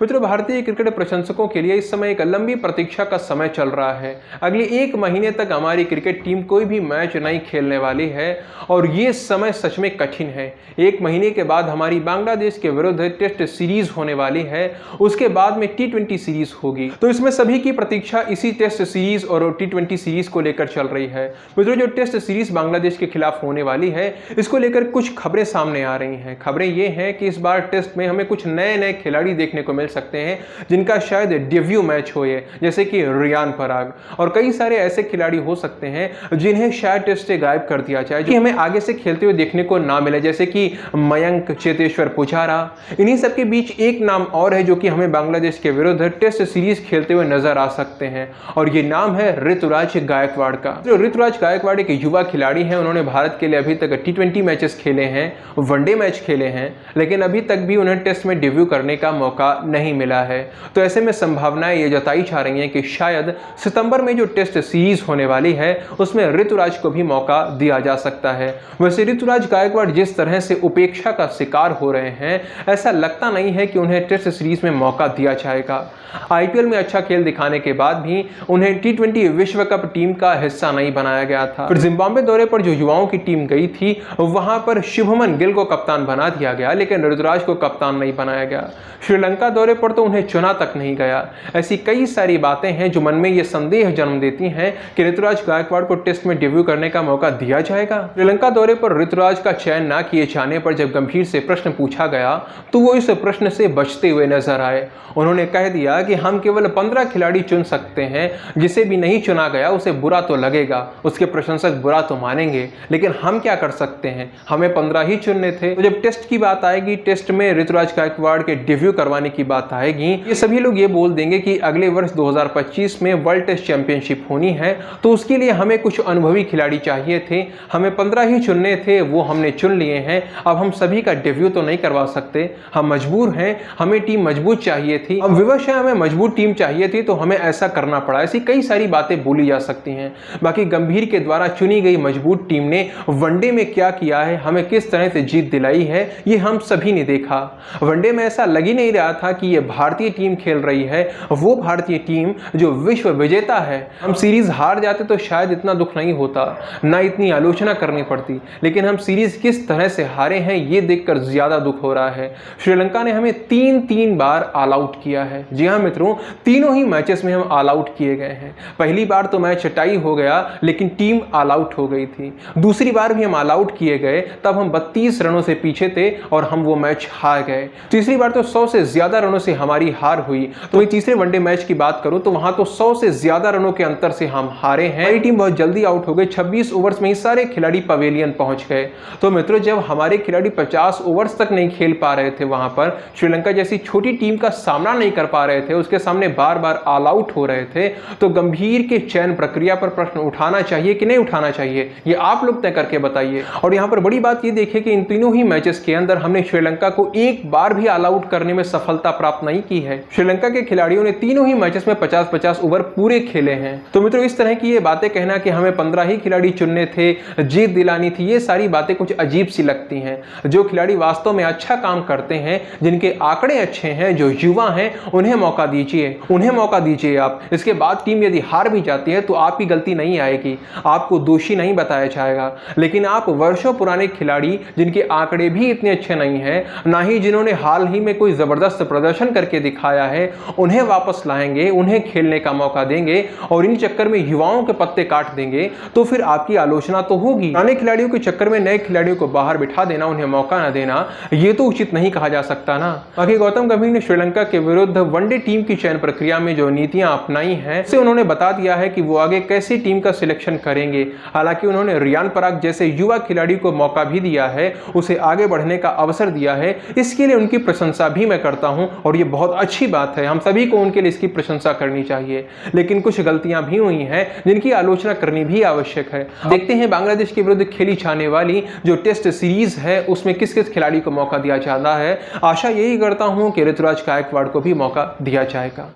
मित्रों, भारतीय क्रिकेट प्रशंसकों के लिए इस समय एक लंबी प्रतीक्षा का समय चल रहा है। अगले 1 महीने तक हमारी क्रिकेट टीम कोई भी मैच नहीं खेलने वाली है और ये समय सच में कठिन है। 1 महीने के बाद हमारी बांग्लादेश के विरुद्ध टेस्ट सीरीज होने वाली है, उसके बाद में T20 सीरीज होगी। तो इसमें सभी की प्रतीक्षा इसी टेस्ट सीरीज और T20 सीरीज को लेकर चल रही है। मित्रों, जो टेस्ट सीरीज बांग्लादेश के खिलाफ होने वाली है, इसको लेकर कुछ खबरें सामने आ रही हैं। खबरें ये हैं कि इस बार टेस्ट में हमें कुछ नए खिलाड़ी देखने को मिल सकते हैं जिनका शायद डेब्यू मैच हो, ये जैसे कि रियान पराग, और कई सारे ऐसे खिलाड़ी हो सकते हैं जिन्हें शायद टेस्ट से गायब कर दिया जाए, जो हमें आगे से खेलते हुए देखने को ना मिले, जैसे कि मयंक, चेतेश्वर पुजारा। इन्हीं सब के बीच एक नाम और है जो कि हमें बांग्लादेश के विरुद्ध टेस्ट सीरीज खेलते हुए नजर आ सकते हैं, और ये नाम है ऋतुराज गायकवाड़ का। जो ऋतुराज गायकवाड़ एक युवा खिलाड़ी हैं, उन्होंने भारत के लिए अभी तक T20 मैचेस खेले हैं, वनडे मैच खेले हैं, लेकिन अभी तक भी उन्हें टेस्ट में डेब्यू करने का मौका नहीं मिला है। तो ऐसे में संभावनाएं ये जताई जा रही हैं कि शायद सितंबर में जो टेस्ट सीरीज होने वाली है उसमें ऋतुराज को भी मौका दिया जा सकता है। वैसे ऋतुराज गायकवाड़ जिस तरह से उपेक्षा का शिकार हो रहे हैं, ऐसा लगता नहीं है कि उन्हें टेस्ट सीरीज में मौका दिया जाएगा। IPL में अच्छा खेल दिखाने के बाद भी उन्हें T20 विश्व कप टीम का हिस्सा नहीं बनाया गया था। फिर जिम्बाब्वे दौरे पर जो युवाओं की टीम गई थी, वहां पर शुभमन गिल को कप्तान बना दिया गया, लेकिन ऋतुराज को कप्तान नहीं बनाया गया। श्रीलंका दौरे पर तो उन्हें चुना तक नहीं गया। ऐसी कई सारी बातें हैं जो मन में ये संदेह जन्म देती हैं कि ऋतुराज गायकवाड़ को टेस्ट में डेब्यू करने का मौका दिया जाएगा। श्रीलंका दौरे पर ऋतुराज का चयन न किए जाने पर जब गंभीर से प्रश्न पूछा गया तो वो इस प्रश्न से बचते हुए नजर आए। उन्होंने कह दिया कि हम केवल 15 खिलाड़ी चुन सकते हैं, जिसे भी नहीं चुना गया उसे बुरा तो लगेगा, उसके प्रशंसक बुरा तो मानेंगे, लेकिन हम क्या कर सकते हैं, हमें 15 ही चुनने थे। तो जब टेस्ट की बात आएगी, टेस्ट में ऋतुराज गायकवाड़ के डेब्यू करवाने की बात आएगी, ये सभी लोग ये बोल देंगे कि अगले वर्ष 2025 में वर्ल्ड टेस्ट चैंपियनशिप होनी है, तो उसके लिए हमें कुछ अनुभवी खिलाड़ी चाहिए थे, हमें 15 ही चुनने थे, वो हमने चुन लिए हैं। अब हम सभी का डेब्यू तो नहीं करवा सकते, हम मजबूर हैं, हमें टीम मजबूत चाहिए थी, अब विवश है, हमें मजबूत टीम चाहिए थी, तो हमें ऐसा करना पड़ा। ऐसी कई सारी बातें बोली जा सकती हैं। बाकी गंभीर के द्वारा चुनी गई मजबूत टीम ने वनडे में क्या किया है, हमें किस तरह से जीत दिलाई है, ये हम सभी ने देखा। वनडे में ऐसा लग ही नहीं रहा था कि ये भारतीय टीम खेल रही है, वो भारतीय टीम जो विश्व विजेता है। हम सीरीज हार जाते तो शायद इतना दुख नहीं होता, ना इतनी आलोचना करनी पड़ती, लेकिन हम सीरीज किस तरह से हारे हैं ये देखकर ज्यादा दुख हो रहा है। श्रीलंका ने हमें 3 बार ऑल आउट किया है। जी हाँ मित्रों, तीनों ही मैचेस में हम ऑल आउट किए गए हैं। पहली बार तो मैच टाई हो गया, लेकिन टीम ऑल आउट हो गई थी। दूसरी बार भी हम ऑल आउट किए गए, तब हम 32 रनों से पीछे थे और हम वो मैच हार गए। तीसरी बार तो 100 से ज्यादा रनों से हमारी हार हुई। तो तीसरे वनडे मैच की बात करूं तो वहां तो 100 से ज्यादा रनों के अंतर से हम हारे हैं। हमारी टीम बहुत जल्दी आउट हो गई, 26 ओवर्स में ही सारे खिलाड़ी पवेलियन पहुंच गए। तो मित्रों, जब हमारे खिलाड़ी 50 ओवर्स तक नहीं खेल पा रहे थे, वहां पर श्रीलंका जैसी छोटी टीम का सामना नहीं कर पा रहे थे, उसके सामने बार बार ऑल आउट हो रहे थे, तो गंभीर के चयन प्रक्रिया पर प्रश्न उठाना चाहिए कि नहीं उठाना चाहिए, ये आप लोग तय करके बताइए। और यहां पर बड़ी बात ये देखिए कि इन तीनों ही मैचेस के अंदर हमने श्रीलंका को एक बार भी ऑल आउट करने में सफलता प्राप्त नहीं की है। श्रीलंका के खिलाड़ियों ने तीनों ही मैचेस में 50-50 ओवर पूरे खेले हैं। तो मित्रों, इस तरह की ये बातें कहना कि हमें 15 ही खिलाड़ी चुनने थे, जीत दिलानी थी, ये सारी बातें कुछ अजीब सी लगती हैं। जो खिलाड़ी वास्तव में अच्छा काम करते हैं, जिनके आंकड़े अच्छे हैं, जो युवा हैं, उन्हें मौका दीजिए, उन्हें मौका दीजिए आप। इसके बाद टीम यदि हार भी जाती है तो आपकी गलती नहीं आएगी, आपको दोषी नहीं बताया जाएगा। लेकिन आप वर्षों पुराने खिलाड़ी जिनके आंकड़े भी इतने अच्छे नहीं हैं, ना ही जिन्होंने हाल ही में कोई जबरदस्त प्रदर्शन करके दिखाया है, उन्हें वापस लाएंगे, उन्हें खेलने का मौका देंगे और इन चक्कर में युवाओं के पत्ते काट देंगे, तो फिर आपकी आलोचना तो होगी। पुराने खिलाड़ियों के चक्कर में नए खिलाड़ियों को बाहर बिठा देना, उन्हें मौका ना देना, ये तो उचित नहीं कहा जा सकता ना। बाकी गौतम गंभीर ने श्रीलंका के विरुद्ध वनडे टीम की चयन प्रक्रिया में जो नीतियां अपनाई हैं, से उन्होंने बता दिया है कि वो आगे कैसी टीम का सिलेक्शन करेंगे। हालांकि उन्होंने रियान पराग जैसे युवा खिलाड़ी को मौका भी दिया है, उसे आगे बढ़ने का अवसर दिया है, इसके लिए उनकी प्रशंसा भी मैं करता हूं और ये बहुत अच्छी बात है। हम सभी को उनके लिए इसकी प्रशंसा करनी चाहिए। लेकिन कुछ गलतियां भी हुई हैं जिनकी आलोचना करनी भी आवश्यक है। देखते हैं बांग्लादेश के विरुद्ध खेली जाने वाली जो टेस्ट सीरीज है उसमें किस किस खिलाड़ी को मौका दिया जाता है। आशा यही करता हूं कि ऋतुराज गायकवाड़ को भी मौका दिया जाएगा।